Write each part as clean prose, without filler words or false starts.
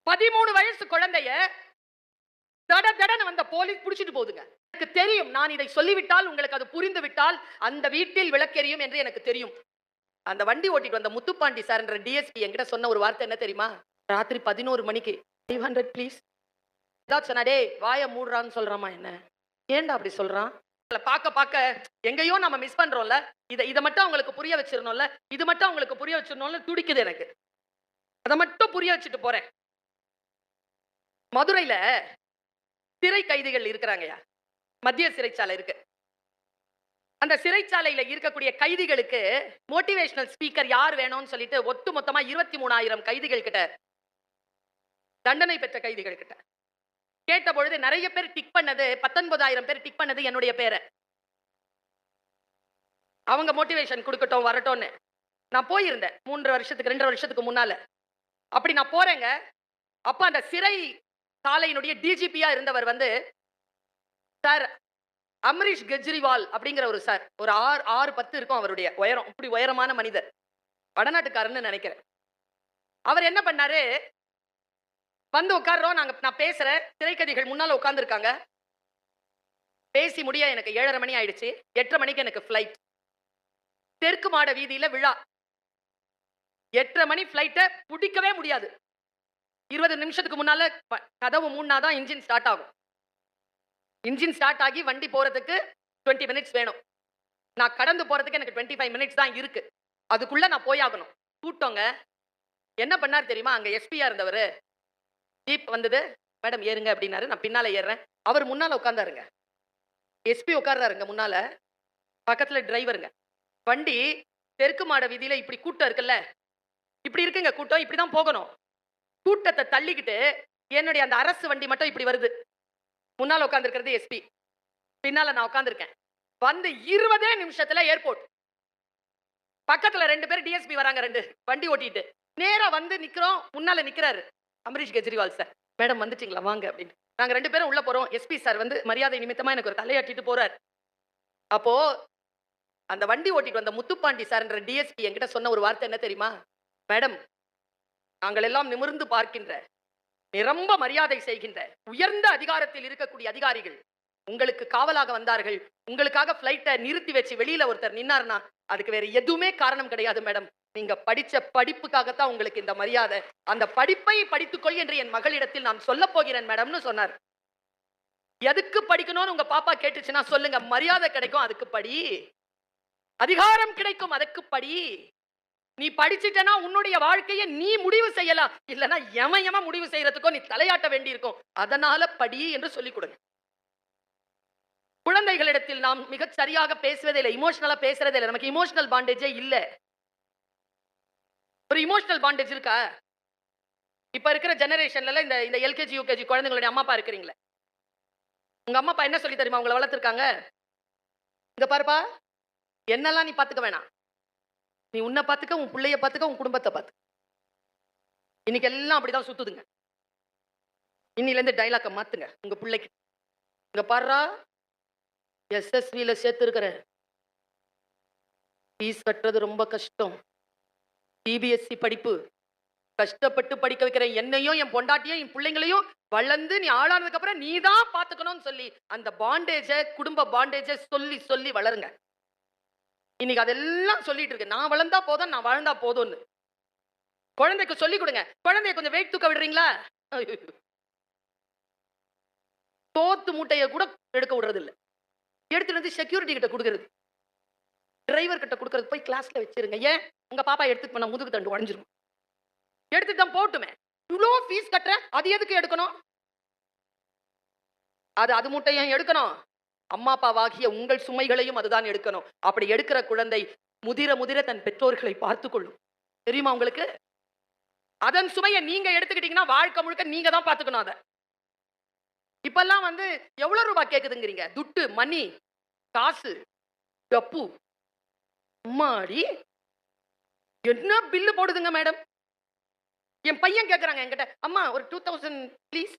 13 வயசு குழந்தைய தட தடன்னு வந்த போலீஸ் புடிச்சிட்டு போகுதுங்க. எனக்கு தெரியும், நான் இதை சொல்லிவிட்டால் உங்களுக்கு அது புரிந்து விட்டால் அந்த வீட்டில் விளக்கெரியும் என்று எனக்கு தெரியும். அந்த வண்டி ஓட்டிட்டு வந்த முத்துப்பாண்டி சார்ன்ற டிஎஸ்பி என்கிட்ட சொன்ன ஒரு வார்த்தை என்ன தெரியுமா? ராத்திரி 11 மணிக்கு 500 ப்ளீஸ். ஏதாவது சொன்னா, டேய் வாய மூடுறான்னு சொல்றாமா என்ன? ஏன்டா அப்படி சொல்றான்? பாக்க பாக்க எங்கேயோ நம்ம மிஸ் பண்றோம்ல. இத மட்டும் அவங்களுக்கு புரிய வச்சிரணும்ல. இது மட்டும் அவங்களுக்கு புரிய வச்சிரணும்னு துடிக்குது எனக்கு. அத மட்டும் புரிய வச்சுட்டு போறேன். மதுரையில சிறை கைதிகள் இருக்கிறாங்கயா. மத்திய சிறைச்சாலை இருக்கு. அந்த சிறைச்சாலையில இருக்கக்கூடிய கைதிகளுக்கு மோட்டிவேஷனல் ஸ்பீக்கர் யார் வேணும்னு சொல்லிட்டு ஒட்டு மொத்தமா 23,000 கைதிகள் கிட்ட, தண்டனை பெற்ற கைதிகள் கிட்ட கேட்ட பொழுது நிறைய பேர் டிக் பண்ணது, 19,000 பேர் டிக் பண்ணது என்னுடைய பேரை. அவங்க மோட்டிவேஷன் கொடுக்கட்டும் வரட்டும்னு நான் போயிருந்தேன் 3 வருஷத்துக்கு 2 வருஷத்துக்கு முன்னால. அப்படி நான் போறேங்க. அப்ப அந்த சிறை சாலையினுடைய டிஜிபியா இருந்தவர் வந்து, சார் அமரீஷ் கெஜ்ரிவால் அப்படிங்கிற ஒரு சார், ஒரு 6'10" இருக்கும் அவருடைய உயரம். இப்படி உயரமான மனிதர், வடநாட்டுக்காரன்னு நினைக்கிறேன். அவர் என்ன பண்ணாரு, வந்து உட்கார்றோம். நான் பேசுறேன், சிறைக்கைதிகள் முன்னால உட்கார்ந்து இருக்காங்க. பேசி முடிய எனக்கு 7:30 மணி ஆயிடுச்சு. 8:30 மணிக்கு எனக்கு ஃபிளைட். தெற்கு மாட வீதியில விழா. 8:30 மணி ஃபிளைட்ட பிடிக்கவே முடியாது. 20 நிமிஷத்துக்கு முன்னால கதவு மூடினாதான் இன்ஜின் ஸ்டார்ட் ஆகும். இன்ஜின் ஸ்டார்ட் ஆகி வண்டி போறதுக்கு 20 மினிட்ஸ் வேணும். நான் கடந்து போறதுக்கு எனக்கு 25 மினிட்ஸ் தான் இருக்கு. அதுக்குள்ள நான் போயாகணும். கூட்டங்க. என்ன பண்ணார் தெரியுமா? அங்க எஸ்பியா இருந்தவர், ஜீப் வந்தது, மேடம் ஏறுங்க அப்படின்னாரு. நான் பின்னால ஏறுறேன். அவர் முன்னால உட்கார்ந்தாருங்க. எஸ்பி உட்கார்றாருங்க முன்னால, பக்கத்துல டிரைவருங்க. வண்டி தெற்கு மாட வீதியில இப்படி கூட்டம் இருக்குல்ல, இப்படி இருக்குங்க கூட்டம். இப்படிதான் போகணும். கூட்டத்தை தள்ளிக்கிட்டு என்னுடைய அந்த அரசு வண்டி மட்டும் இப்படி வருது. முன்னால உட்கார்ந்து இருக்கிறது எஸ்பி, பின்னால நான் உட்கார்ந்துருக்கேன். வந்து 20 நிமிஷத்துல ஏர்போர்ட். பக்கத்துல 2 பேர் டிஎஸ்பி வராங்க, 2 வண்டி ஓட்டிட்டு. நேரா வந்து நிக்கிறோம். முன்னால நிக்கிறாரு அமரீஷ் கெஜ்ரிவால் சார். மேடம் வந்துட்டீங்களா வாங்க அப்படின்னு. நாங்க 2 பேரும் உள்ள போறோம். எஸ்பி சார் வந்து மரியாதை நிமித்தமா எனக்கு ஒரு தலையாட்டிட்டு போறார். அப்போ அந்த வண்டி ஓட்டிட்டு வந்த முத்துப்பாண்டி சார்ன்ற டிஎஸ்பி என்கிட்ட சொன்ன ஒரு வார்த்தை என்ன தெரியுமா? மேடம், நாங்கள் எல்லாம் நிமிர்ந்து பார்க்கின்ற, நிரம்ப மரியாதை செய்கின்ற உயர்ந்த அதிகாரத்தில் இருக்கக்கூடிய அதிகாரிகள் உங்களுக்கு காவலாக வந்தார்கள். உங்களுக்காக பிளைட்டை நிறுத்தி வச்சு வெளியில ஒருத்தர் நின்னார்னா அதுக்கு வேற எதுவுமே காரணம் கிடையாது மேடம். நீங்க படிச்ச படிப்புக்காகத்தான் உங்களுக்கு இந்த மரியாதை. அந்த படிப்பை படித்துக்கொள் என்று என் மகளிடத்தில் நான் சொல்ல போகிறேன் மேடம்னு சொன்னார். எதுக்கு படிக்கணும்னு உங்க பாப்பா கேட்டுச்சுன்னா சொல்லுங்க. மரியாதை கிடைக்கும் அதுக்கு படி, அதிகாரம் கிடைக்கும் அதுக்கு படி. நீ படிச்சிட்டனா உன்னுடைய வாழ்க்கையை நீ முடிவு செய்யலாம். இல்லனா எம முடிவு செய்யறதுக்கோ நீ தலையாட்ட வேண்டி இருக்கும். அதனால படி என்று சொல்லிக் கொடுங்க. குழந்தைகளிடத்தில் நாம் மிக சரியாக பேசுவதே இல்லை, இமோஷனலா பேசுறதே இல்லை. நமக்கு இமோஷனல் பாண்டேஜே இல்ல. ஒரு இமோஷனல் பாண்டேஜ் இருக்கா? இப்ப இருக்கிற ஜெனரேஷன்ல இந்த எல்கேஜி யூகேஜி குழந்தைங்களுடைய அம்மா அப்பா இருக்கிறீங்களே, உங்க அம்மா அப்பா என்ன சொல்லி தெரியுமா உங்களை வளர்த்திருக்காங்க? இங்க பாருப்பா, என்னெல்லாம் நீ பாத்துக்க வேணாம். நீ உன்னை பாத்துக்க, உன் பிள்ளைய பாத்துக்க, உன் குடும்பத்தை பாத்து. இன்னைக்கு எல்லாம் அப்படிதான் சுத்துதுங்க. இன்னில இருந்து டைலாக்க மாத்துங்க உங்க பிள்ளைக்கு. இங்க பாருடா, எஸ்எஸ்வில சேர்த்து இருக்கிறேன், ஃபீஸ் கட்டுறது ரொம்ப கஷ்டம், சிபிஎஸ்சி படிப்பு, கஷ்டப்பட்டு படிக்க வைக்கிறேன். என்னையும் என் பொண்டாட்டியும் என் பிள்ளைங்களையும் வளர்ந்து நீ ஆளானதுக்கு அப்புறம் நீ தான் பாத்துக்கணும்னு சொல்லி அந்த பாண்டேஜ, குடும்ப பாண்டேஜ சொல்லி சொல்லி வளருங்க. இன்னைக்கு அதெல்லாம் சொல்லிட்டு இருக்கு, நான் வளர்ந்தா போதும், நான் வாழ்ந்தா போதும்னு. குழந்தைக்கு சொல்லி கொடுங்க. குழந்தைய கொஞ்சம் வெயிட் தூக்க விடுறீங்களா? தோத்து மூட்டைய கூட எடுக்க விடுறது இல்ல. எடுத்துட்டு வந்து செக்யூரிட்டி கிட்ட கொடுக்கிறது, டிரைவர் கிட்ட கொடுக்கிறது. போய் கிளாஸ்ல வச்சிருங்க. ஏன்? உங்க பாப்பா எடுத்துட்டு போன முதுகு தண்டு உடைஞ்சிரும். எடுத்துட்டு தான் போட்டுமே. இவ்வளோ ஃபீஸ் கட்டுற, அது எதுக்கு எடுக்கணும்? அது மூட்டையும் எடுக்கணும். அம்மா அப்பாவாகிய உங்கள் சுமைகளையும் அதுதான் எடுக்கணும். அப்படி எடுக்கிற குழந்தை முதிர முதிர தன் பெற்றோர்களை பார்த்துக் கொள்ளும். தெரியுமா உங்களுக்கு? அதன் சுமையை நீங்க எடுத்துக்கிட்டீங்கன்னா வாழ்க்கை முழுக்க நீங்க தான் பார்த்துக்கணும். அதை இப்பெல்லாம் வந்து எவ்வளவு ரூபாய் கேக்குதுங்கிறீங்க? துட்டு, மணி, காசு, டப்பு. அம்மாடி, என்ன பில்லு போடுதுங்க மேடம். என் பையன் கேக்குறாங்க என்கிட்ட, அம்மா ஒரு 2000 ப்ளீஸ்.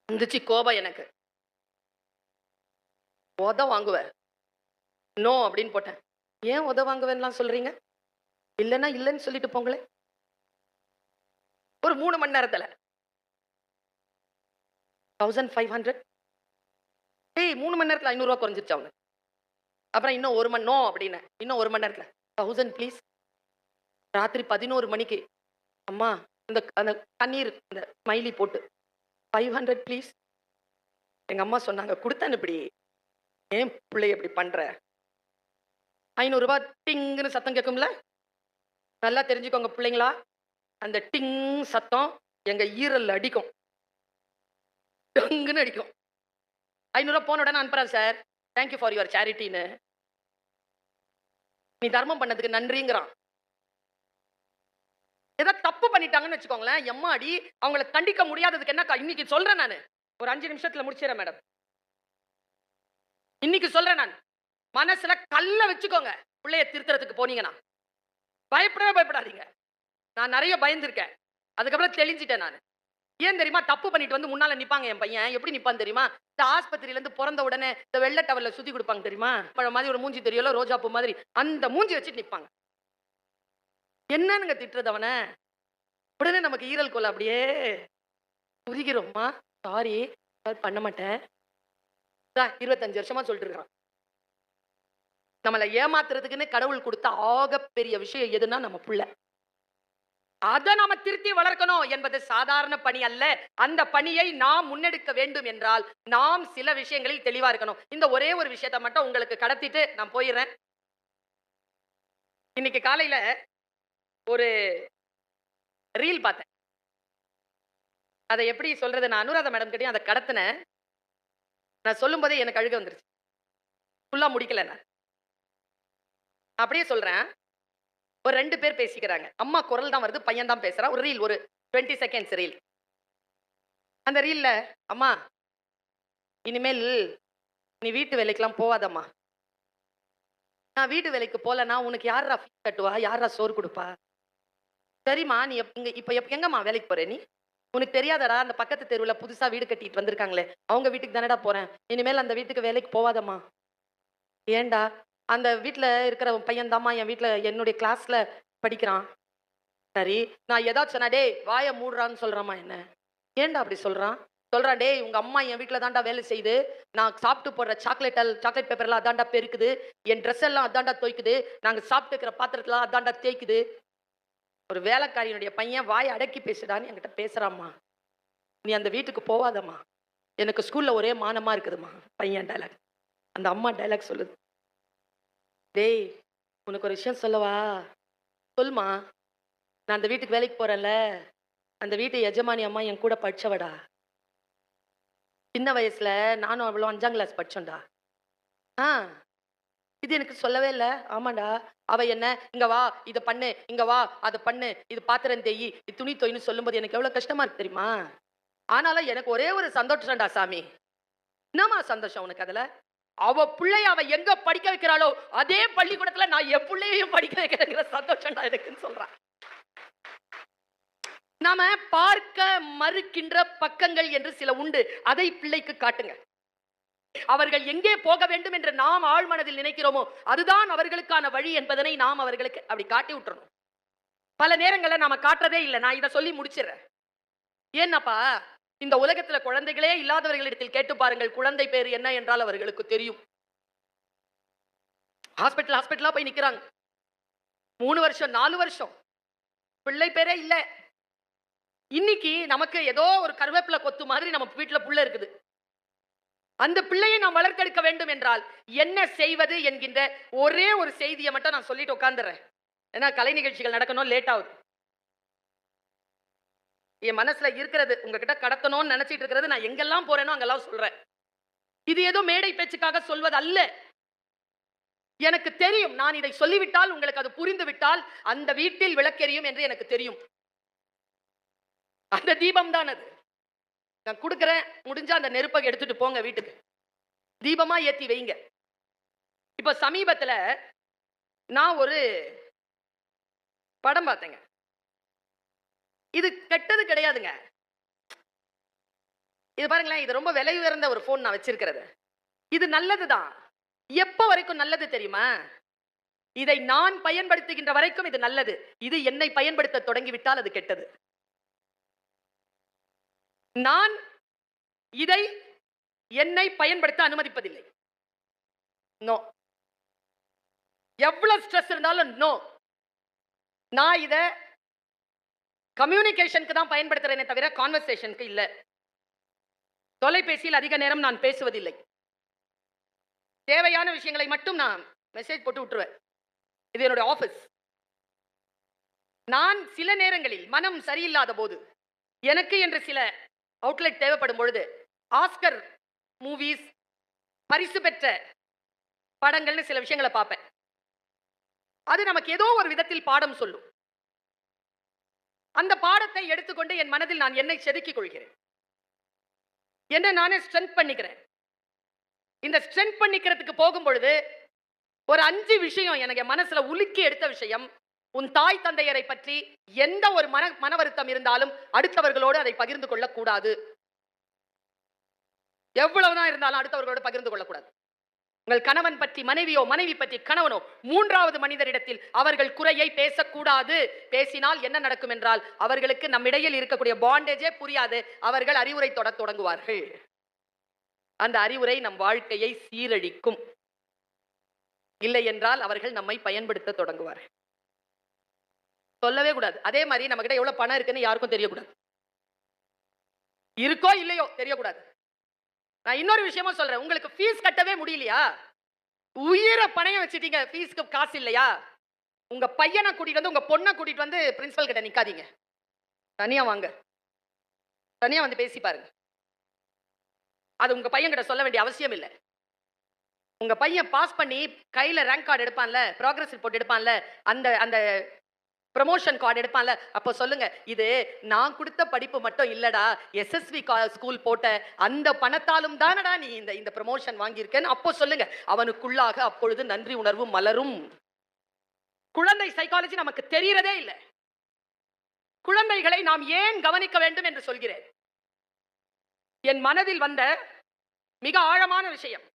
இருந்துச்சு கோபம் எனக்கு. உத வாங்குவேன். நோ அப்படின்னு போட்டேன். ஏன் உத வாங்குவேன்லாம் சொல்றீங்க? இல்லைன்னா இல்லைன்னு சொல்லிட்டு போங்களே. ஒரு 3 மணி நேரத்துல 1500. ஏய் 3 மணி நேரத்துல ரூ. 500 குறைஞ்சிருச்சு அவனுக்கு. அப்புறம் இன்னும் 1 மணி நோ அப்படின்னேன். இன்னும் 1 மணி நேரத்துல 1000 ப்ளீஸ். ராத்திரி 11 மணிக்கு அம்மா இந்த அந்த கண்ணீர் இந்த ஸ்மைலி போட்டு 500 ப்ளீஸ். எங்க அம்மா சொன்னாங்க, குடுத்து அனுப்புடி. ஏன் பிள்ளைய இப்படி பண்ற? ரூ. 500 டிங்குன்னு சத்தம் கேட்கும்ல? நல்லா தெரிஞ்சுக்கோங்க பிள்ளைங்களா. அந்த டிங் சத்தம் எங்க ஈரல்ல அடிக்கும். டங்குன்னு அடிக்கும். ரூ. 500 போன உடனே அனுப்புறேன் sir. Thank you for your சேரிட்டின்னு. நீ தர்மம் பண்ணதுக்கு நன்றிங்கிறான். ஏதாவது தப்பு பண்ணிட்டாங்கன்னு வச்சுக்கோங்களேன், எம்மாடி அவங்கள தண்டிக்க முடியாததுக்கு என்ன இன்னைக்கு சொல்றேன் நானு. ஒரு 5 நிமிஷத்துல முடிச்சிடறேன் மேடம். இன்னைக்கு சொல்றேன் நான். மனசுல கல்ல வச்சுக்கோங்க. பிள்ளைய திருத்துறதுக்கு போனீங்கன்னா. பயப்படவே பயப்படாதீங்க. நான் நிறைய பயந்திருக்கேன். அதுக்கப்புறம் தெளிஞ்சிட்டேன் நானு. ஏன் தெரியுமா? தப்பு பண்ணிட்டு வந்து முன்னால நிப்பாங்க என் பையன். எப்படி நிப்பான் தெரியுமா? இந்த ஆஸ்பத்திரியில இருந்து பொறந்த உடனே இந்த வெள்ளை டவல்ல சுத்தி கொடுப்பாங்க தெரியுமா? பழம் மாதிரி ஒரு மூஞ்சி தெரியும்ல, ரோஜாப்பூ மாதிரி. அந்த மூஞ்சி வச்சுட்டு நிப்பாங்க. என்னன்னு திட்டுறது அவன? உடனே நமக்கு ஈரல் கொள்ள அப்படியே உருகிறோம்மா. சாரி பண்ண மாட்டேன். 25 வருஷமா சொல்லிட்டு இருக்கான். நம்மளை ஏமாத்துறதுக்குன்னு கடவுள் கொடுத்த ஆகப்பெரிய விஷயம் எதுன்னா நம்ம புள்ள. அதை நாம திருத்தி வளர்க்கணும் என்பது சாதாரண பணி அல்ல. அந்த பணியை நாம் முன்னெடுக்க வேண்டும் என்றால் நாம் சில விஷயங்களில் தெளிவா இருக்கணும். இந்த ஒரே ஒரு விஷயத்தை மட்டும் உங்களுக்கு கடத்திட்டு நான் போயிடுறேன். இன்னைக்கு காலையில ஒரு ரீல் பார்த்தேன். அதை எப்படி சொல்றது, நான் அனுராதா மேடம் கிட்டயும் அதை கடத்தினேன். நான் சொல்லும் போதே எனக்கு அழுக வந்துருச்சு. ஃபுல்லா முடிக்கல நான். அப்படியே சொல்றேன். ஒரு 2 பேர் பேசிக்கிறாங்க. அம்மா குரல் தான் வருது, பையன் தான் பேசுறான். ஒரு ரீல், ஒரு 20 செகண்ட்ஸ் ரீல். அந்த ரீல்ல, அம்மா இனிமேல் நீ வீட்டு வேலைக்கெல்லாம் போவாதம்மா. நான் வீட்டு வேலைக்கு போலனா உனக்கு யாரா ஃபீஸ் கட்டுவா, யாரா சோறு கொடுப்பா? சரிம்மா, நீ இப்ப எங்கம்மா வேலைக்கு போற நீ? உனக்கு தெரியாதடா, அந்த பக்கத்து தெருவுல புதுசா வீடு கட்டிட்டு வந்திருக்காங்களே, அவங்க வீட்டுக்கு தானடா போறேன். இனிமேல் அந்த வீட்டுக்கு வேலைக்கு போவாதம்மா. ஏன்டா? அந்த வீட்ல இருக்கிற பையன் தாம்மா என் வீட்ல என்னுடைய கிளாஸ்ல படிக்கிறான். சரி, நான் ஏதாச்சும் சொன்னா, டேய் வாய மூடுறான்னு சொல்றாமா என்ன? ஏன்டா அப்படி சொல்றான்? சொல்றான், டேய் உங்க அம்மா என் வீட்ல தான்டா வேலை செய்யுது. நான் சாப்பிட்டு போடுற சாக்லேட் பேப்பர்லாம் அதான்டா பெருக்குது. என் ட்ரெஸ் எல்லாம் அதான்டா துவைக்குது. நாங்க சாப்பிட்டு இருக்கிற பாத்திரத்தெல்லாம் அதான்டா தேய்க்குது. ஒரு வேலைக்காரியினுடைய பையன் வாய் அடக்கி பேசுடான்னு என்கிட்ட பேசுறாம்மா. நீ அந்த வீட்டுக்கு போவாதம்மா. எனக்கு ஸ்கூல்ல ஒரே மானமா இருக்குதுமா. பையன் டைலாக். அந்த அம்மா டைலாக் சொல்லுது. டேய் உனக்கு ஒரு விஷயம் சொல்லவா? சொல்லுமா. நான் அந்த வீட்டுக்கு வேலைக்கு போறேன்ல, அந்த வீட்டு எஜமானி அம்மா என் கூட படிச்சவடா. சின்ன வயசுல நானும் அவ்வளோ 5ஆம் கிளாஸ் படிச்சோம்டா. ஆ இது எனக்கு சொல்லவே இல்லை. ஆமாண்டா. அவ என்ன இங்க வா இதை பண்ணு, இங்க வா அதை பண்ணு, இது பாத்திரம் தேயி, இது துணி தொய்னு சொல்லும்போது எனக்கு எவ்வளவு கஷ்டமா இருக்கு தெரியுமா? ஆனாலும் எனக்கு ஒரே ஒரு சந்தோஷம்டா சாமி. என்னமா சந்தோஷம் உனக்கு அதுல? அவ பிள்ளைய அவ எங்க படிக்க வைக்கிறாளோ அதே பள்ளிக்கூடத்துல நான் என் பிள்ளையையும் படிக்க வைக்கிறேங்கிற சந்தோஷம்டா எனக்குன்னு சொல்றான். நாம பார்க்க மறுக்கின்ற பக்கங்கள் என்று சில உண்டு. அதை பிள்ளைக்கு காட்டுங்க. அவர்கள் எங்கே போக வேண்டும் என்று நாம் ஆழ்மனதில் நினைக்கிறோமோ அதுதான் அவர்களுக்கான வழி என்பதனை நாம் அவர்களுக்கு அப்படி காட்டி விட்டுறணும். பல நேரங்கள்ல நாம காட்டுறதே இல்லை. நான் இதை சொல்லி முடிச்சிடறேன். ஏன்னாப்பா, இந்த உலகத்துல குழந்தைகளே இல்லாதவர்களிடத்தில் கேட்டு பாருங்கள், குழந்தை பேர் என்ன என்றால் அவர்களுக்கு தெரியும். ஹாஸ்பிட்டலா போய் நிக்கிறாங்க. 3 வருஷம் 4 வருஷம் பிள்ளை பேரே இல்ல. இன்னைக்கு நமக்கு ஏதோ ஒரு கருவேப்பிலை கொத்து மாதிரி நம்ம வீட்டுல புள்ள இருக்குது. அந்த பிள்ளையை நாம் வளர்த்தெடுக்க வேண்டும் என்றால் என்ன செய்வது என்கின்ற ஒரே ஒரு செய்தியை மட்டும் நான் சொல்லிட்டு உட்கார்ந்துறேன். ஏன்னா கலை நிகழ்ச்சிகள் நடக்கணும், லேட் ஆகுது. என் மனசுல இருக்கிறது உங்ககிட்ட கடத்தணும்னு நினைச்சிட்டு இருக்கிறது, நான் எங்கெல்லாம் போறேனோ அங்கெல்லாம் சொல்றேன். இது ஏதோ மேடை பேச்சுக்காக சொல்வது அல்ல. எனக்கு தெரியும், நான் இதை சொல்லிவிட்டால் உங்களுக்கு அது புரிந்து விட்டால் அந்த வீட்டில் விளக்கெரியும் என்று எனக்கு தெரியும். அந்த தீபம் தான் அது. நான் கொடுக்கிறேன், முடிஞ்சா அந்த நெருப்பை எடுத்துட்டு போங்க வீட்டுக்கு, தீபமா ஏத்தி வைங்க. இப்ப சமீபத்துல நான் ஒரு படம் பார்த்தேங்க. இது கெட்டது கிடையாதுங்க. இது பாருங்களேன், இது ரொம்ப விலை உயர்ந்த ஒரு போன் நான் வச்சிருக்கிறது. இது நல்லதுதான். எப்ப வரைக்கும் நல்லது தெரியுமா? இதை நான் பயன்படுத்துகின்ற வரைக்கும் இது நல்லது. இது என்னை பயன்படுத்த தொடங்கிவிட்டால் அது கெட்டது. நான் இதை என்னை பயன்படுத்த அனுமதிப்பதில்லை. நோ. எவ்வளவு ஸ்ட்ரெஸ் இருந்தாலும் நோ. நான் இத கம்யூனிகேஷனுக்கு தான் பயன்படுத்துறேனே தவிர கான்வர்சேஷனுக்கு இல்ல. தொலைபேசியில் அதிக நேரம் நான் பேசுவதில்லை. தேவையான விஷயங்களை மட்டும் நான் மெசேஜ் போட்டு விட்டுருவேன். இது என்னுடைய ஆபீஸ். நான் சில நேரங்களில் மனம் சரியில்லாத போது எனக்கு என்று சில அவுட்லெட் தேவைப்படும் பொழுது ஆஸ்கர் மூவிஸ், பரிசு பெற்ற படங்கள்னு சில விஷயங்களை பார்ப்பேன். அது நமக்கு ஏதோ ஒரு விதத்தில் பாடம் சொல்லும். அந்த பாடத்தை எடுத்துக்கொண்டு என் மனதில் நான் என்னை செதுக்கிக் கொள்கிறேன். என்ன நானே ஸ்ட்ரென்த் பண்ணிக்கிறேன். இந்த ஸ்ட்ரென்த் பண்ணிக்கிறதுக்கு போகும் பொழுது ஒரு 5 விஷயம் எனக்கு மனசுல உலுக்கி எடுத்த விஷயம். உன் தாய் தந்தையரை பற்றி எந்த ஒரு மன வருத்தம் இருந்தாலும் அடுத்தவர்களோடு அதை பகிர்ந்து கொள்ளக்கூடாது. எவ்வளவுதான் இருந்தாலும் அடுத்தவர்களோடு பகிர்ந்து கொள்ளக்கூடாது. உங்கள் கணவன் பற்றி மனைவியோ, மனைவி பற்றி கணவனோ, 3வது மனிதரிடத்தில் அவர்கள் குறையை பேசக்கூடாது. பேசினால் என்ன நடக்கும் என்றால் அவர்களுக்கு நம்மிடையில் இருக்கக்கூடிய பாண்டேஜே புரியாது. அவர்கள் அறிவுரை தொடங்குவார்கள். அந்த அறிவுரை நம் வாழ்க்கையை சீரழிக்கும். இல்லை என்றால் அவர்கள் நம்மை பயன்படுத்த தொடங்குவார்கள். சொல்லவே கூடாது. அதே மாதிரி நம்ம கிட்ட எவ்வளவு பணம் இருக்குன்னு யாருக்கும் தெரியக்கூடாது. இருக்கோ இல்லையோ தெரியக்கூடாது. நான் இன்னொரு விஷயமும் சொல்றேன். உங்களுக்கு ஃபீஸ் கட்டவே முடியலையா? உயிரை பணையம் வச்சுட்டீங்க, ஃபீஸ்க்கு காசு இல்லையா? உங்க பையனை கூட்டிட்டு வந்து, உங்க பொண்ணை கூட்டிட்டு வந்து பிரின்சிபல் கிட்ட நிக்காதீங்க. தனியா வாங்க, தனியா வந்து பேசி பாருங்க. அது உங்க பையன் கிட்ட சொல்ல வேண்டிய அவசியம் இல்லை. உங்க பையன் பாஸ் பண்ணி கையில ரேங்க் கார்டு எடுப்பான்ல, ப்ராக்ரஸ் ரிப்போர்ட் எடுப்பான்ல, அந்த அந்த ப்ரமோஷன் கார்டு எடுப்பான்ல, அப்போ சொல்லுங்க, இது நான் கொடுத்த படிப்பு மட்டும் இல்லடா, எஸ்எஸ்வி ஸ்கூல் போட்ட அந்த பணத்தாலும் தானடா நீ இந்த ப்ரமோஷன் வாங்கியிருக்கேன்னு அப்போ சொல்லுங்க. அவனுக்குள்ளாக அப்பொழுது நன்றி உணர்வு மலரும். குழந்தை சைக்காலஜி நமக்கு தெரியறதே இல்லை. குழந்தைகளை நாம் ஏன் கவனிக்க வேண்டும் என்று சொல்கிறேன். என் மனதில் வந்த மிக ஆழமான விஷயம்,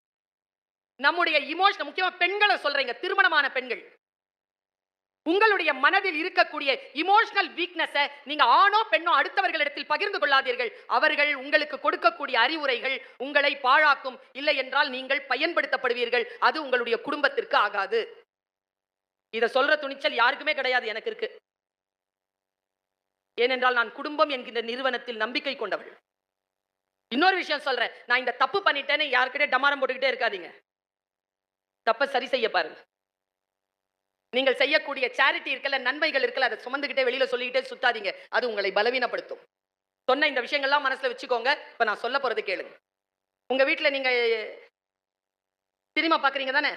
நம்முடைய இமோஷன், முக்கியமா பெண்களை சொல்றீங்க, திருமணமான பெண்கள், உங்களுடைய மனதில் இருக்கக்கூடிய இமோஷனல் வீக்னஸை நீங்க ஆணோ பெண்ணோ அடுத்தவர்களிடத்தில் பகிர்ந்து கொள்ளாதீர்கள். அவர்கள் உங்களுக்கு கொடுக்கக்கூடிய அறிவுரைகள் உங்களை பாழாக்கும். இல்லை என்றால் நீங்கள் பயன்படுத்தப்படுவீர்கள். அது உங்களுடைய குடும்பத்திற்கு ஆகாது. இதை சொல்ற துணிச்சல் யாருக்குமே கிடையாது, எனக்கு இருக்கு. ஏனென்றால் நான் குடும்பம் என்கின்ற நிறுவனத்தில் நம்பிக்கை கொண்டவள். இன்னொரு விஷயம் சொல்றேன், நான் இந்த தப்பு பண்ணிட்டேன்னு யாருக்கிட்டே டமாரம் போட்டுக்கிட்டே இருக்காதீங்க. தப்பை சரி செய்ய பாருங்க. நீங்கள் செய்யக்கூடிய சேரிட்டி இருக்கல, நன்மைகள் இருக்கல, அதை சுமந்துகிட்டே வெளியில சொல்லிக்கிட்டே சுத்தாதீங்க. அது உங்களை பலவீனப்படுத்தும். சொன்ன இந்த விஷயங்கள்லாம் மனசுல வச்சுக்கோங்க. இப்ப நான் சொல்ல போறது கேளுங்க. உங்க வீட்டுல நீங்க சினிமா பாக்குறீங்க தானே?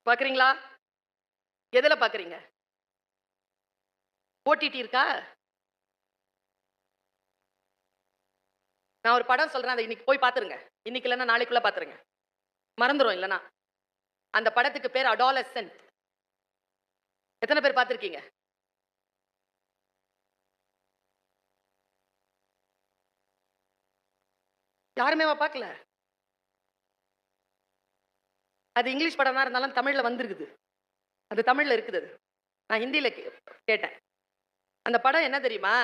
பாக்குறீங்களா? எதுல பாக்குறீங்க? ஓடிடி இருக்கா? நான் ஒரு படம் சொல்றேன், அதை இன்னைக்கு போய் பாத்துருங்க. இன்னைக்கு இல்லைன்னா நாளைக்குள்ள பாத்துருங்க, மறந்துடும். இல்லைன்னா அந்த படத்துக்கு பேர் அடாலசென்ட். எத்தனை பேர் பார்த்திருக்கீங்க? யாருமே பார்க்கல. அது இங்கிலீஷ் படம் தான் இருந்தாலும் தமிழ்ல வந்திருக்குது. அது தமிழ்ல இருக்குது. நான் ஹிந்தியில கேட்டேன். அந்த படம் என்ன தெரியுமா?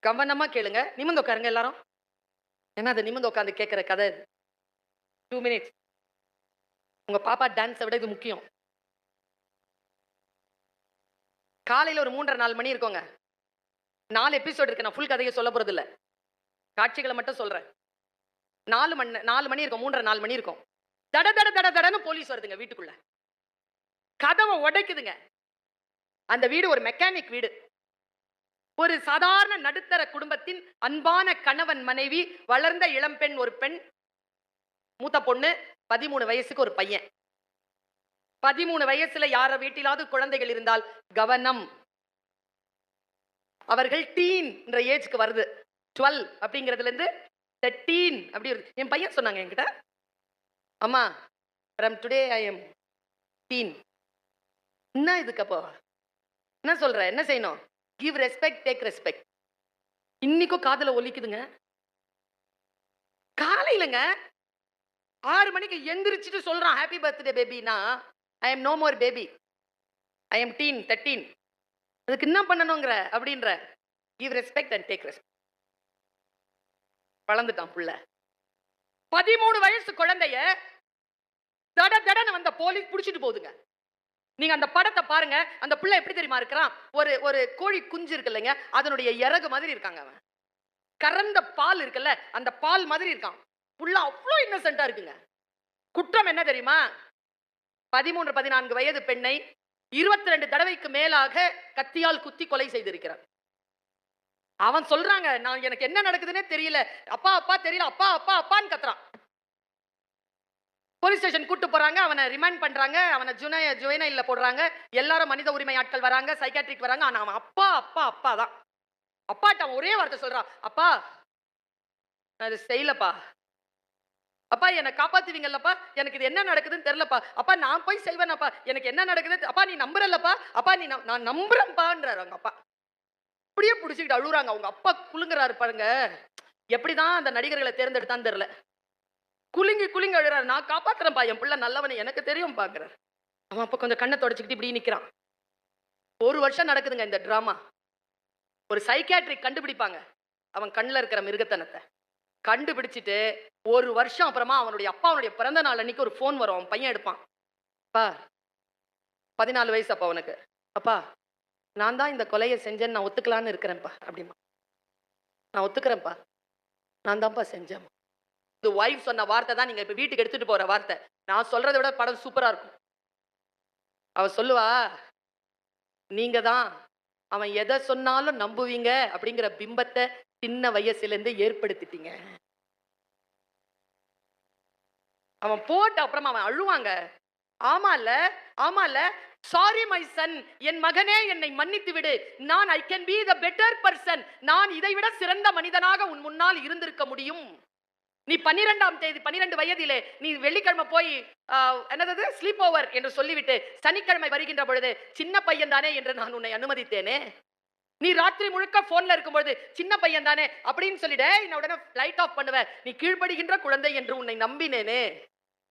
கவனமா கேளுங்க, நிமிர்ந்து உட்காருங்க எல்லாரும். ஏன்னா அது நிமிர்ந்து உட்காந்து கேட்கிற கதை. 2 minutes. உங்க பாப்பா டான்ஸை விட இது முக்கியம். காலையில் ஒரு 3:30-4 மணி இருக்குங்க. 4 எபிசோடு இருக்கு. நான் ஃபுல் கதையை சொல்ல போறது இல்லை, காட்சிகளை மட்டும் சொல்றேன். 4 மணி இருக்கும், 3:30-4 மணி இருக்கும். தட தட தட தடன்னு போலீஸ் வருதுங்க வீட்டுக்குள்ள, கதவை உடைக்குதுங்க. அந்த வீடு ஒரு மெக்கானிக் வீடு. ஒரு சாதாரண நடுத்தர குடும்பத்தின் அன்பான கணவன் மனைவி, வளர்ந்த இளம்பெண் ஒரு பெண், மூத்த பொண்ணு, 13 வயசுக்கு ஒரு பையன். 13 வயசுல யார வீட்டிலாவது குழந்தைகள் இருந்தால் கவனம். அவர்கள் டீன் என்ற ஏஜ்க்கு வருது. 12 அப்படிங்கிறதுல இருந்து 13 அப்படி வருது. என் பையன் சொன்னாங்க என்கிட்ட, அம்மா from today I am teen. என்ன இதுக்கு அப்போ என்ன சொல்ற, என்ன செய்யணும்? give respect, take respect. இன்னைக்கும் காதுல ஒலிக்குதுங்க. காலையிலங்க 6 மணிக்கு எந்திரிச்சிட்டு சொல்றான் ஹாப்பி பர்த்டே பேபினா, I am no more baby, I am teen 13. அதுக்கு என்ன பண்ணணுங்கிற அப்படின்ற give respect and take respect. வளர்ந்துட்டான் புள்ள. 13 வயசு குழந்தைய தட தடன்னு வந்த போலீஸ் புடிச்சிட்டு போகுதுங்க. நீங்க அந்த படத்தை பாருங்க. அந்த புள்ள எப்படி தெரியுமா இருக்கிறான்? ஒரு கோழி குஞ்சு இருக்கு இல்லைங்க, அதனுடைய இறகு மாதிரி இருக்காங்க. அவன் கறந்த பால் இருக்குல்ல, அந்த பால் மாதிரி இருக்கான். புள்ள அவ்வளோ இன்னசென்ட்டா இருக்குங்க. குற்றம் என்ன தெரியுமா? 13, 14 வயது பெண்ணை 22 தடவைக்கு மேலாக கத்தியால் குத்தி கொலை செய்திருக்கிறான். அவன் சொல்றாங்க, நான் எனக்கு என்ன நடக்குதுன்னே தெரியல, அப்பா அப்பா தெரியல, அப்பா அப்பா அப்பான்னு கத்துறான். போலீஸ் ஸ்டேஷன் கூட்டு போறாங்க, அவனை ரிமாண்ட் பண்றாங்க, அவனை ஜுவைனைல்ல போடுறாங்க. எல்லாரும் மனித உரிமை ஆட்கள் வராங்க, சைக்காட்ரிக் வராங்க. ஆனா அவன் அப்பா அப்பா அப்பா தான். அப்பாட்ட அவன் ஒரே வார்த்தை சொல்றான், அப்பா நான் இது செய்யலப்பா, அப்பா என்னை காப்பாத்துவீங்கல்லப்பா, எனக்கு இது என்ன நடக்குதுன்னு தெரியலப்பா, அப்பா நான் போய் செய்வேனப்பா, எனக்கு என்ன நடக்குது, அப்பா நீ நம்புறல்லப்பா, அப்பா நீ நான் நம்புறேன்பான்றாரு அவங்க அப்பா. அப்படியே பிடிச்சிக்கிட்டு அழுகுறாங்க. அவங்க அப்பா குலுங்குறாரு பாருங்க. எப்படிதான் அந்த நடிகர்களை தேர்ந்தெடுத்தான்னு தெரியல. குலுங்கி குலுங்கி அழுறாரு. நான் காப்பாத்துறேன்ப்பா, என் பிள்ளை நல்லவனை எனக்கு தெரியும் பாக்குறாரு. அவன் அப்ப கொஞ்சம் கண்ணை தொடச்சுக்கிட்டு இப்படி நிக்கிறான். 1 வருஷம் நடக்குதுங்க இந்த டிராமா. ஒரு சைக்காட்ரிக் கண்டுபிடிப்பாங்க அவன் கண்ணுல இருக்கிற மிருகத்தனத்தை. கண்டுபிடிச்சிட்டு 1 வருஷம் அப்புறமா அவனுடைய அப்பாவுடைய பிறந்த நாள் அன்னைக்கு ஒரு போன் வரும். அவன் பையன் எடுப்பான். அப்பா 14 வயசு அப்பா அவனுக்கு. அப்பா நான் தான் இந்த கொலையை செஞ்சேன்னு நான் ஒத்துக்கலான்னு இருக்கிறேன்ப்பா அப்படிமா. நான் ஒத்துக்கிறேன்ப்பா, நான் தான்ப்பா செஞ்சேன். இது வைஃப் சொன்ன வார்த்தை தான் நீங்க இப்ப வீட்டுக்கு எடுத்துட்டு போற வார்த்தை. நான் சொல்றதை விட படம் சூப்பரா இருக்கும். அவ சொல்லுவா, நீங்க தான் அவன் எதை சொன்னாலும் நம்புவீங்க அப்படிங்கிற பிம்பத்தை சின்ன வயசுல இருந்து ஏற்படுத்திட்டீங்க. அவன் போட்ட அப்புறமா அவன் அழுவாங்க. ஆமால ஆமால, சாரி மை சன், என் மகனே என்னை மன்னித்து விடு, நான் I can be the better person, நான் இதைவிட சிறந்த மனிதனாக உன் முன்னால் இருந்திருக்க முடியும். நீ 12ஆம் தேதி 12 வயதிலே நீ வெள்ளிக்கிழமை போய் என்னது ஸ்லீப் ஓவர் என்று சொல்லிவிட்டு சனிக்கிழமை வருகின்ற பொழுது சின்ன பையன் தானே என்று நான் உன்னை அனுமதித்தேனே. நீ ராத்திரி முழுக்க போன்ல இருக்கும்போது சின்ன பையன் தானே அப்படின்னு சொல்லிட்டு நான் உடனே லைட் ஆஃப் பண்ணுவேன். நீ கீழ்ப்படுகின்ற குழந்தை என்று உன்னை நம்பினேனே.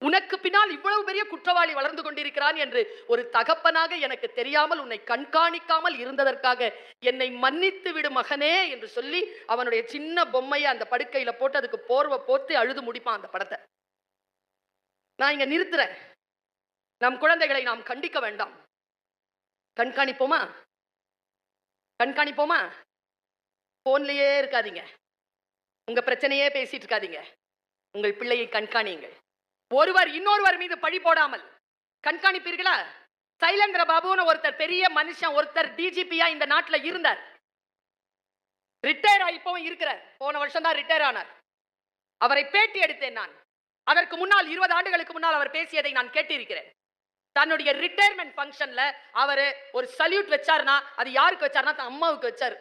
உனக்கு பின்னால் இவ்வளவு பெரிய குற்றவாளி வளர்ந்து கொண்டிருக்கிறான் என்று ஒரு தகப்பனாக எனக்கு தெரியாமல் உன்னை கண்காணிக்காமல் இருந்ததற்காக என்னை மன்னித்து விடு மகனே என்று சொல்லி அவனுடைய சின்ன பொம்மையை அந்த படுக்கையில போட்டு அதுக்கு போர்வை போட்டு அழுது முடிப்பான் அந்த படத்தை. நான் இங்க நிறுத்துறேன். நம் குழந்தைகளை நாம் கண்டிக்க வேண்டாம். கண்காணிப்போமா? கண்காணிப்போமா? போன்லயே இருக்காதீங்க, உங்க பிரச்சனையே பேசிட்டு இருக்காதீங்க, உங்கள் பிள்ளையை கண்காணியுங்கள். ஒருவர் இன்னொருவர் மீது பழி போடாமல் கண்காணிப்பீர்களா? சைலேந்திர பாபுன்னு ஒருத்தர் பெரிய மனுஷன், ஒருத்தர் டிஜிபியா இந்த நாட்டுல இருந்தார். ரிட்டையர் ஆகிப்பவும் இருக்கிறார். போன வருஷம் தான் ரிட்டையர் ஆனார். அவரை பேட்டி எடுத்தேன் நான். அதற்கு முன்னால் 20 ஆண்டுகளுக்கு முன்னால் அவர் பேசியதை நான் கேட்டிருக்கிறேன். தன்னுடைய ரிட்டையர்மெண்ட் ஃபங்க்ஷன்ல அவர் ஒரு சல்யூட் வச்சாருன்னா அது யாருக்கு வச்சாருன்னா தன் அம்மாவுக்கு வச்சாரு.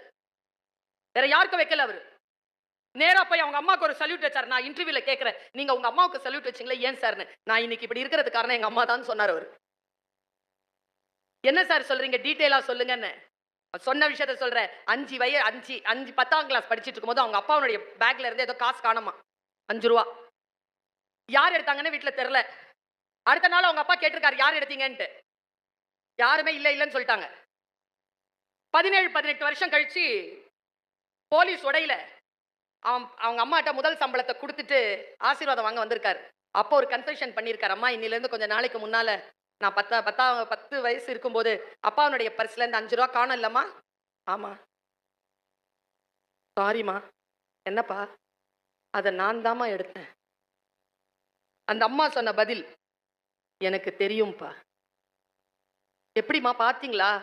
வேற யாருக்கும் வைக்கல. அவரு நேரா போய் அவங்க அம்மாவுக்கு ஒரு சல்யூட் வச்சாரு. நான் இன்டர்வியூல கேட்கிறேன், நீங்க உங்க அம்மாவுக்கு சல்யூட் வச்சீங்களா ஏன் சார்னு. நான் இன்னைக்கு இப்படி இருக்கிறது காரணம் எங்க அம்மா தான் சொன்னார். அவரு என்ன சார் சொல்றீங்க, டீடைலா சொல்லுங்கன்னு சொன்ன விஷயத்த சொல்றேன். 10ஆம் கிளாஸ் படிச்சிட்டு இருக்கும்போது அவங்க அப்பாவுடைய பேக்ல இருந்து ஏதோ காசு காணுமா, 5 ரூபா. யார் எடுத்தாங்கன்னு வீட்டுல தெரியல. அடுத்த நாள் அவங்க அப்பா கேட்டிருக்காரு யார் எடுத்தீங்கன்ட்டு. யாருமே இல்ல இல்லன்னு சொல்லிட்டாங்க. 17-18 வருஷம் கழிச்சு போலீஸ் உடையில அவங்க அம்மாட்ட முதல் சம்பளத்தை கொடுத்துட்டு ஆசீர்வாதம் வாங்க வந்திருக்காரு. அப்போ ஒரு கன்ஃபெஷன் பண்ணியிருக்காரு. அம்மா இன்னில இருந்து கொஞ்ச நாளைக்கு முன்னால நான் 10 வயசு இருக்கும்போது அப்பாவுடைய பர்ஸ்ல இருந்து 5 ரூபா காணும் இல்லம்மா. ஆமா. சாரிம்மா. என்னப்பா? அதை நான் தாம்மா எடுத்தேன். அந்த அம்மா சொன்ன பதில் எனக்கு தெரியும்பா. எப்படிமா பாத்தீங்களா?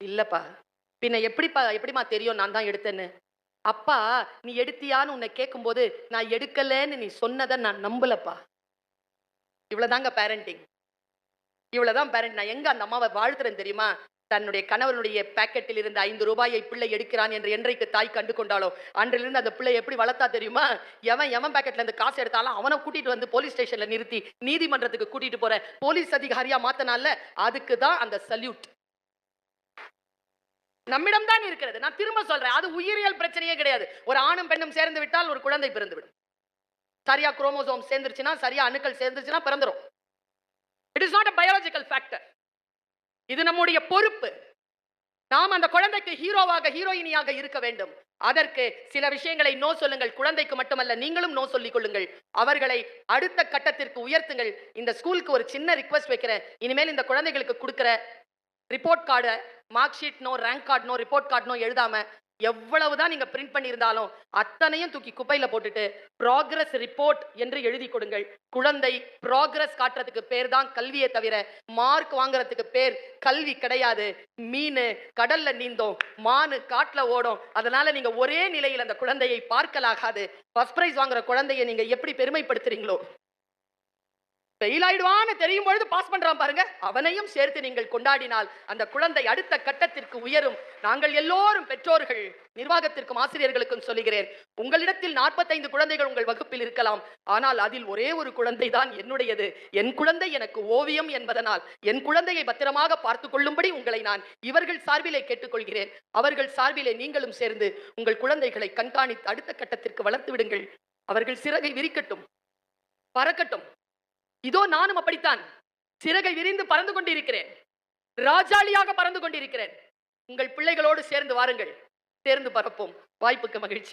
இல்லப்பா. பின்ன எப்படிமா தெரியும் நான் தான் எடுத்தேன்னு? அப்பா நீ எடுத்தியான்னு உன்னை கேட்கும்போது நான் எடுக்கலன்னு நீ சொன்னதை நான் நம்பலப்பா. இவ்வளவுதாங்க பேரண்டிங். இவ்வளவுதான் பேரண்ட். நான் எங்க அந்த அம்மாவை வாழ்த்துறேன் தெரியுமா? தன்னுடைய கணவனுடைய பாக்கெட்டில் இருந்து 5 ரூபாயை பிள்ளை எடுக்கிறான் என்று என்றைக்கு தாய் கண்டு கொண்டாலோ அன்றிலிருந்து அந்த பிள்ளை எப்படி வளர்த்தா தெரியுமா? எவன் பாக்கெட்ல இருந்து காசு எடுத்தாலும் அவனை கூட்டிட்டு வந்து போலீஸ் ஸ்டேஷன்ல நிறுத்தி நீதிமன்றத்துக்கு கூட்டிட்டு போற போலீஸ் அதிகாரியா மாத்தனால அதுக்கு தான் அந்த சல்யூட். நம்மிடம் தான் இருக்கிறது. நான் திரும்ப சொல்றேன், அது உயிரியல் பிரச்சனையே கிடையாது. ஒரு ஆணும் பெண்ணும் சேர்ந்து விட்டால் ஒரு குழந்தை பிறந்துவிடும். சரியா குரோமோசோம் சேர்ந்துருச்சுன்னா, சரியா அணுக்கள் சேர்ந்துருச்சுன்னா பிறந்துரும். It is not a biological factor. இது நம்முடைய பொறுப்பு. நாம் அந்த குழந்தைக்கு ஹீரோவாக ஹீரோயினியாக இருக்க வேண்டும். அதற்கு சில விஷயங்களை நோ சொல்லுங்கள். குழந்தைக்கு மட்டுமல்ல, நீங்களும் நோ சொல்லிக் கொள்ளுங்கள். அவர்களை அடுத்த கட்டத்திற்கு உயர்த்துங்கள். இந்த ஸ்கூலுக்கு ஒரு சின்ன ரிக்வெஸ்ட் வைக்கிறேன். இனிமேல் இந்த குழந்தைகளுக்கு கொடுக்கிற ரிப்போர்ட் கார்ட, mark sheet no, rank card no, report card no எழுதாம எவ்வளவுதான் நீங்க பிரிண்ட் பண்ணியிருந்தாலும் அத்தனையும் தூக்கி குப்பையில போட்டுட்டு ப்ராக்ரஸ் ரிப்போர்ட் என்று எழுதி கொடுங்கள். குழந்தை ப்ராக்ரஸ் காட்டுறதுக்கு பேர் தான் கல்வியை தவிர மார்க் வாங்குறதுக்கு பேர் கல்வி கிடையாது. மீன் கடல்ல நீந்தோம், மானு காட்டுல ஓடும். அதனால நீங்க ஒரே நிலையில் அந்த குழந்தையை பார்க்கலாகாது. ஃபர்ஸ்ட் பிரைஸ் வாங்குற குழந்தையை நீங்க எப்படி பெருமைப்படுத்துறீங்களோ, ஃபெயில் ஆயிடுவான்னு தெரியும் பொழுது பாஸ் பண்றான் பாருங்க, அவனையும் சேர்த்து நீங்கள் கொண்டாடினால் அந்த குழந்தை அடுத்த கட்டத்திற்கு உயரும். நாங்கள் எல்லோரும் பெற்றோர்கள், நிர்வாகத்திற்கும் ஆசிரியர்களுக்கும் சொல்லுகிறேன், உங்களிடத்தில் 45 குழந்தைகள் உங்கள் வகுப்பில் இருக்கலாம். ஆனால் அதில் ஒரே ஒரு குழந்தை தான் என்னுடையது. என் குழந்தை எனக்கு ஓவியம் என்பதனால் என் குழந்தையை பத்திரமாக பார்த்துக் கொள்ளும்படி உங்களை நான் இவர்கள் சார்பிலே கேட்டுக்கொள்கிறேன். அவர்கள் சார்பிலே நீங்களும் சேர்ந்து உங்கள் குழந்தைகளை கண்காணித்து அடுத்த கட்டத்திற்கு வளர்த்து விடுங்கள். அவர்கள் சிறகை விரிக்கட்டும், பறக்கட்டும். இதோ நானும் அப்படித்தான் சிறகை விரிந்து பறந்து கொண்டிருக்கிறேன். ராஜாளியாக பறந்து கொண்டிருக்கிறேன். உங்கள் பிள்ளைகளோடு சேர்ந்து வாருங்கள், சேர்ந்து பறப்போம். வாய்ப்புக்கு மகிழ்ச்சி.